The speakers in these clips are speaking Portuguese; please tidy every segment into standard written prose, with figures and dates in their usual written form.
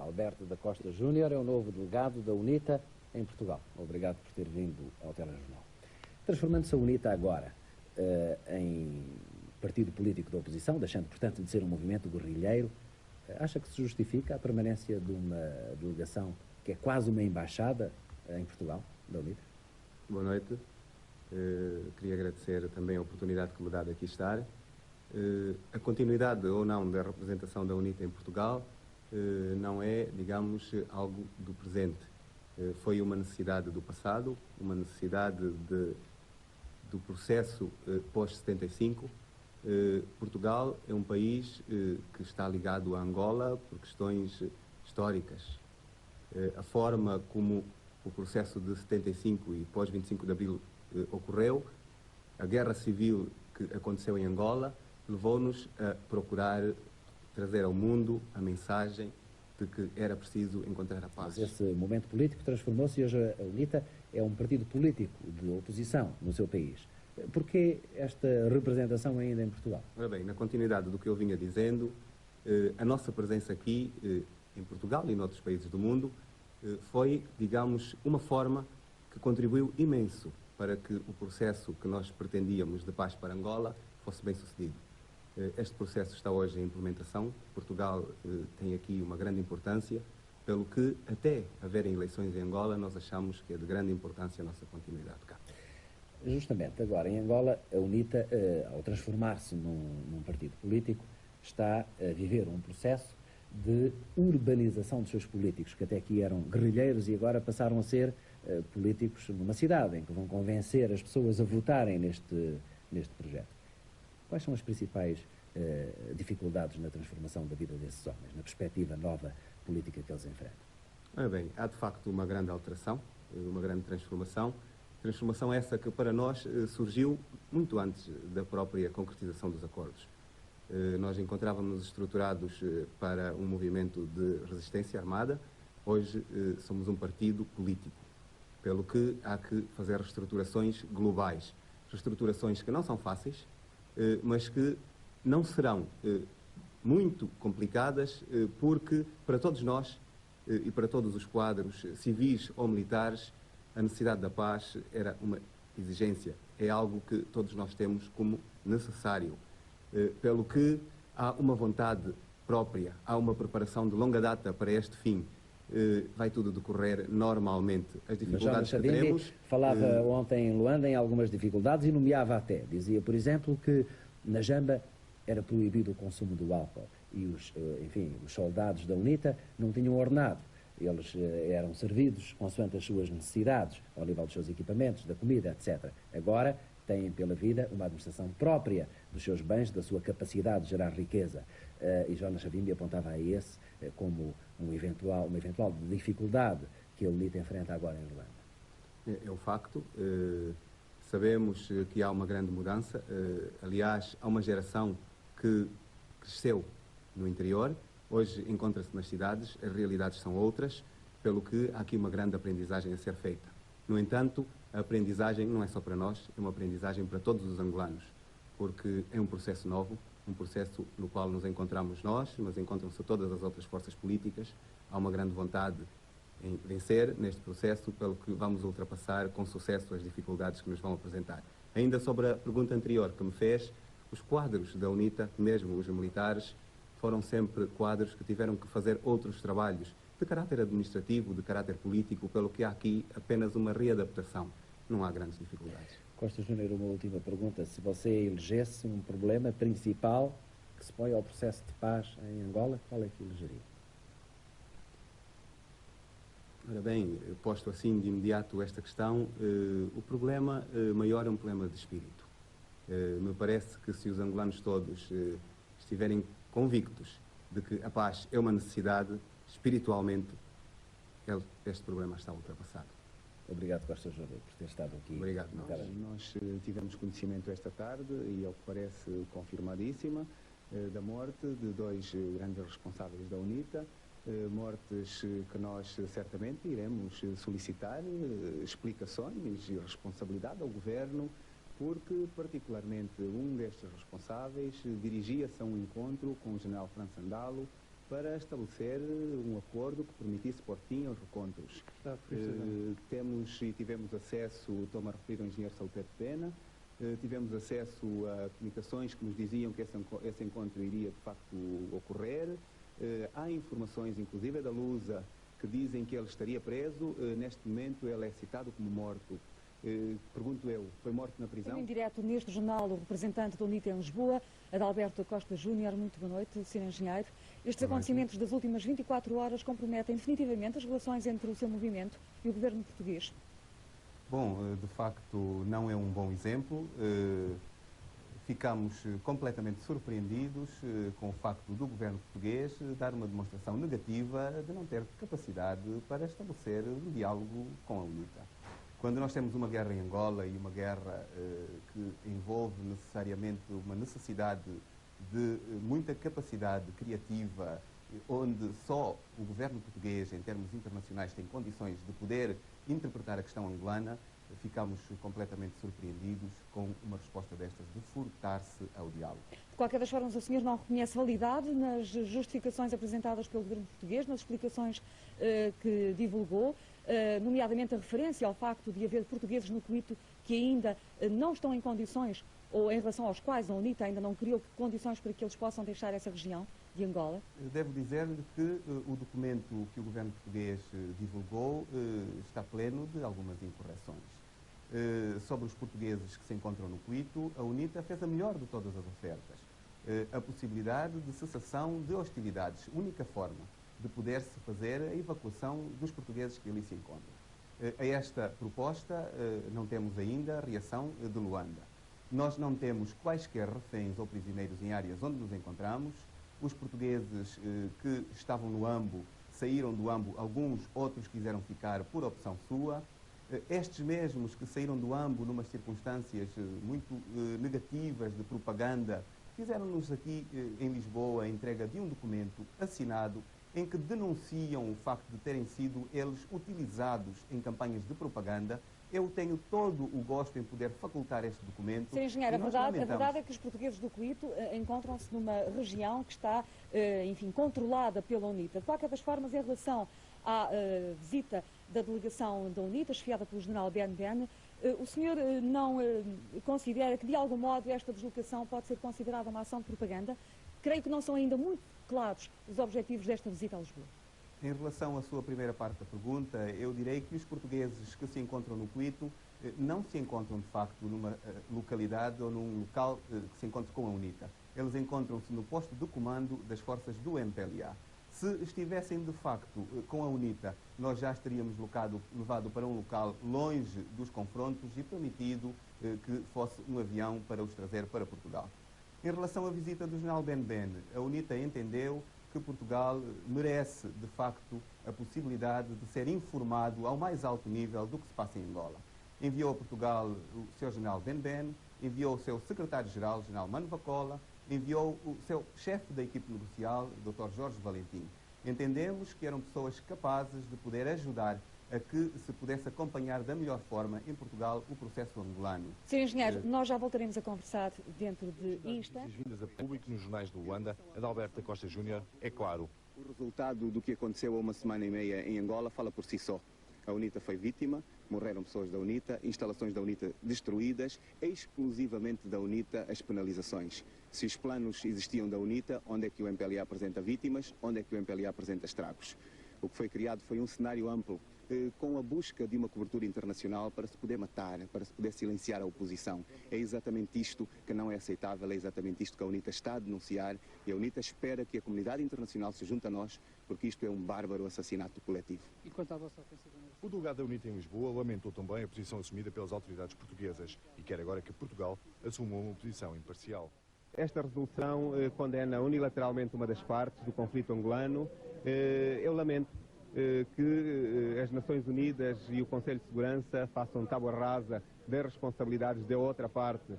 Alberto da Costa Júnior é o novo delegado da UNITA em Portugal. Obrigado por ter vindo ao Telejornal. Transformando-se a UNITA agora em partido político da oposição, deixando, portanto, de ser um movimento guerrilheiro, acha que se justifica a permanência de uma delegação que é quase uma embaixada em Portugal, da UNITA? Boa noite. Queria agradecer também a oportunidade que me dá de aqui estar. A continuidade ou não da representação da UNITA em Portugal não é, digamos, algo do presente. Foi uma necessidade do passado, uma necessidade do processo pós-75. Portugal é um país que está ligado a Angola por questões históricas. A forma como o processo de 75 e pós-25 de Abril ocorreu, a guerra civil que aconteceu em Angola, levou-nos a procurar trazer ao mundo a mensagem de que era preciso encontrar a paz. Mas esse momento político transformou-se e hoje a UNITA é um partido político de oposição no seu país. Porquê esta representação ainda em Portugal? Ora bem, na continuidade do que eu vinha dizendo, a nossa presença aqui em Portugal e em outros países do mundo foi, digamos, uma forma que contribuiu imenso para que o processo que nós pretendíamos de paz para Angola fosse bem sucedido. Este processo está hoje em implementação. Portugal tem aqui uma grande importância, pelo que, até haverem eleições em Angola, nós achamos que é de grande importância a nossa continuidade cá. Justamente agora, em Angola, a UNITA, ao transformar-se num partido político, está a viver um processo de urbanização dos seus políticos, que até aqui eram guerrilheiros e agora passaram a ser políticos numa cidade, em que vão convencer as pessoas a votarem neste projeto. Quais são as principais dificuldades na transformação da vida desses homens, na perspectiva nova política que eles enfrentam? Ora bem, há de facto uma grande alteração, uma grande transformação. Transformação essa que para nós surgiu muito antes da própria concretização dos acordos. Nós encontrávamos estruturados para um movimento de resistência armada. Hoje somos um partido político, pelo que há que fazer reestruturações globais. Reestruturações que não são fáceis, mas que não serão muito complicadas, porque para todos nós e para todos os quadros civis ou militares, a necessidade da paz era uma exigência, é algo que todos nós temos como necessário, pelo que há uma vontade própria, há uma preparação de longa data para este fim. Vai tudo decorrer normalmente. As dificuldades que teremos... Falava ontem em Luanda em algumas dificuldades e nomeava até. Dizia, por exemplo, que na Jamba era proibido o consumo do álcool e os soldados da UNITA não tinham ordenado. Eles eram servidos consoante as suas necessidades, ao nível dos seus equipamentos, da comida, etc. Agora têm pela vida uma administração própria dos seus bens, da sua capacidade de gerar riqueza. E Jonas Savimbi apontava a esse como uma eventual dificuldade que a UNITA enfrenta agora em Luanda. É um facto. Sabemos que há uma grande mudança. Aliás, há uma geração que cresceu no interior, hoje encontra-se nas cidades, as realidades são outras, pelo que há aqui uma grande aprendizagem a ser feita. No entanto, a aprendizagem não é só para nós, é uma aprendizagem para todos os angolanos, porque é um processo novo, um processo no qual nos encontramos nós, mas encontram-se todas as outras forças políticas. Há uma grande vontade em vencer neste processo, pelo que vamos ultrapassar com sucesso as dificuldades que nos vão apresentar. Ainda sobre a pergunta anterior que me fez, os quadros da UNITA, mesmo os militares, foram sempre quadros que tiveram que fazer outros trabalhos de caráter administrativo, de caráter político, pelo que há aqui apenas uma readaptação. Não há grandes dificuldades. Costa Júnior, uma última pergunta. Se você elegesse um problema principal que se põe ao processo de paz em Angola, qual é que elegeria? Ora bem, posto assim de imediato esta questão, o problema maior é um problema de espírito. Me parece que se os angolanos todos estiverem convictos de que a paz é uma necessidade, espiritualmente, este problema está ultrapassado. Obrigado, Costa Júnior, por ter estado aqui. Obrigado. Nós tivemos conhecimento esta tarde, e ao que parece confirmadíssima, da morte de dois grandes responsáveis da UNITA, mortes que nós certamente iremos solicitar explicações e responsabilidade ao Governo, porque particularmente um destes responsáveis dirigia-se a um encontro com o general França Andalo para estabelecer um acordo que permitisse pôr fim aos recontros. Tivemos acesso, estou-me a referir ao engenheiro Salpeto Pena, tivemos acesso a comunicações que nos diziam que esse encontro iria de facto ocorrer. Há informações, inclusive da Lusa, que dizem que ele estaria preso. Neste momento ele é citado como morto. Pergunto eu, foi morto na prisão? Em direto neste jornal, o representante da UNITA em Lisboa, Adalberto Costa Júnior. Muito boa noite, Sr. Engenheiro. Estes acontecimentos das últimas 24 horas comprometem definitivamente as relações entre o seu movimento e o governo português? Bom, de facto não é um bom exemplo. Ficamos completamente surpreendidos com o facto do governo português dar uma demonstração negativa de não ter capacidade para estabelecer um diálogo com a UNITA. Quando nós temos uma guerra em Angola e uma guerra que envolve necessariamente uma necessidade de muita capacidade criativa, onde só o governo português, em termos internacionais, tem condições de poder interpretar a questão angolana, ficamos completamente surpreendidos com uma resposta destas de furtar-se ao diálogo. De qualquer das formas, o senhor não reconhece validade nas justificações apresentadas pelo governo português, nas explicações que divulgou, nomeadamente a referência ao facto de haver portugueses no Cuito que ainda não estão em condições, ou em relação aos quais a UNITA ainda não criou condições para que eles possam deixar essa região de Angola? Devo dizer-lhe que o documento que o governo português divulgou está pleno de algumas incorreções. Sobre os portugueses que se encontram no Cuito, a UNITA fez a melhor de todas as ofertas. A possibilidade de cessação de hostilidades, única forma de poder-se fazer a evacuação dos portugueses que ali se encontram. A esta proposta não temos ainda reação de Luanda. Nós não temos quaisquer reféns ou prisioneiros em áreas onde nos encontramos. Os portugueses que estavam no Ambo saíram do Ambo, alguns, outros quiseram ficar por opção sua. Estes mesmos que saíram do Ambo numas circunstâncias muito negativas de propaganda, fizeram-nos aqui em Lisboa a entrega de um documento assinado em que denunciam o facto de terem sido eles utilizados em campanhas de propaganda. Eu tenho todo o gosto em poder facultar este documento. Sr. Engenheiro, a verdade é que os portugueses do Cuito encontram-se numa região que está, enfim, controlada pela UNITA. De qualquer das formas, em relação à visita da delegação da UNITA, chefiada pelo general Ben Ben, o senhor não considera que, de algum modo, esta deslocação pode ser considerada uma ação de propaganda? Creio que não são ainda muito claros os objetivos desta visita a Lisboa. Em relação à sua primeira parte da pergunta, eu direi que os portugueses que se encontram no Cuito não se encontram, de facto, numa localidade ou num local que se encontre com a UNITA. Eles encontram-se no posto de comando das forças do MPLA. Se estivessem, de facto, com a UNITA, nós já estaríamos levado para um local longe dos confrontos e permitido que fosse um avião para os trazer para Portugal. Em relação à visita do general Ben Ben, a UNITA entendeu que Portugal merece, de facto, a possibilidade de ser informado ao mais alto nível do que se passa em Angola. Enviou a Portugal o seu general Ben Ben, enviou o seu secretário-geral, general Mano Vacola, enviou o seu chefe da equipe negocial, Dr. Jorge Valentim. Entendemos que eram pessoas capazes de poder ajudar a que se pudesse acompanhar da melhor forma em Portugal o processo angolano. Sr. Engenheiro, nós já voltaremos a conversar dentro de instantes. Vindas a público nos jornais de Luanda, Adalberto Costa Júnior, é claro. O resultado do que aconteceu há uma semana e meia em Angola fala por si só. A UNITA foi vítima, morreram pessoas da UNITA, instalações da UNITA destruídas, exclusivamente da UNITA as penalizações. Se os planos existiam da UNITA, onde é que o MPLA apresenta vítimas, onde é que o MPLA apresenta estragos? O que foi criado foi um cenário amplo, com a busca de uma cobertura internacional para se poder matar, para se poder silenciar a oposição. É exatamente isto que não é aceitável, é exatamente isto que a UNITA está a denunciar e a UNITA espera que a comunidade internacional se junte a nós, porque isto é um bárbaro assassinato coletivo. E quanto à vossa ofensiva? O delegado da UNITA em Lisboa lamentou também a posição assumida pelas autoridades portuguesas e quer agora que Portugal assuma uma posição imparcial. Esta resolução condena unilateralmente uma das partes do conflito angolano. Eu lamento que as Nações Unidas e o Conselho de Segurança façam tábua rasa das responsabilidades da outra parte.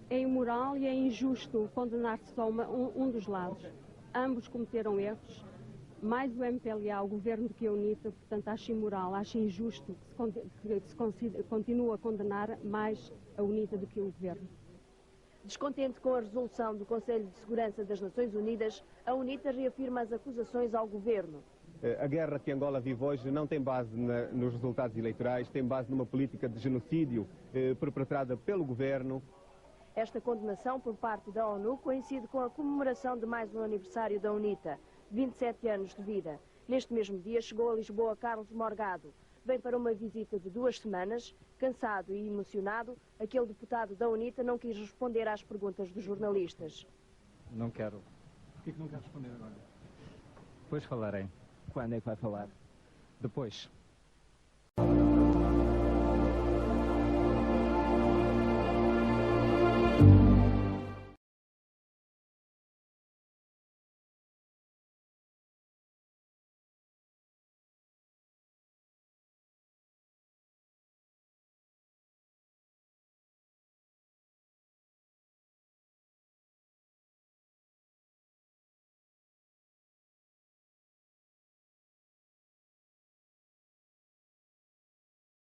É imoral e é injusto condenar-se só um dos lados. Ambos cometeram erros, mais o MPLA, o governo, do que a UNITA, portanto acho imoral, acho injusto que se continue a condenar mais a UNITA do que o governo. Descontente com a resolução do Conselho de Segurança das Nações Unidas, a UNITA reafirma as acusações ao governo. A guerra que Angola vive hoje não tem base nos resultados eleitorais, tem base numa política de genocídio perpetrada pelo governo. Esta condenação por parte da ONU coincide com a comemoração de mais um aniversário da UNITA, 27 anos de vida. Neste mesmo dia chegou a Lisboa Carlos Morgado. Vem para uma visita de 2 semanas. Cansado e emocionado, aquele deputado da UNITA não quis responder às perguntas dos jornalistas. Não quero. Por que não quer responder agora? Depois falarei. Quando é que vai falar? Depois.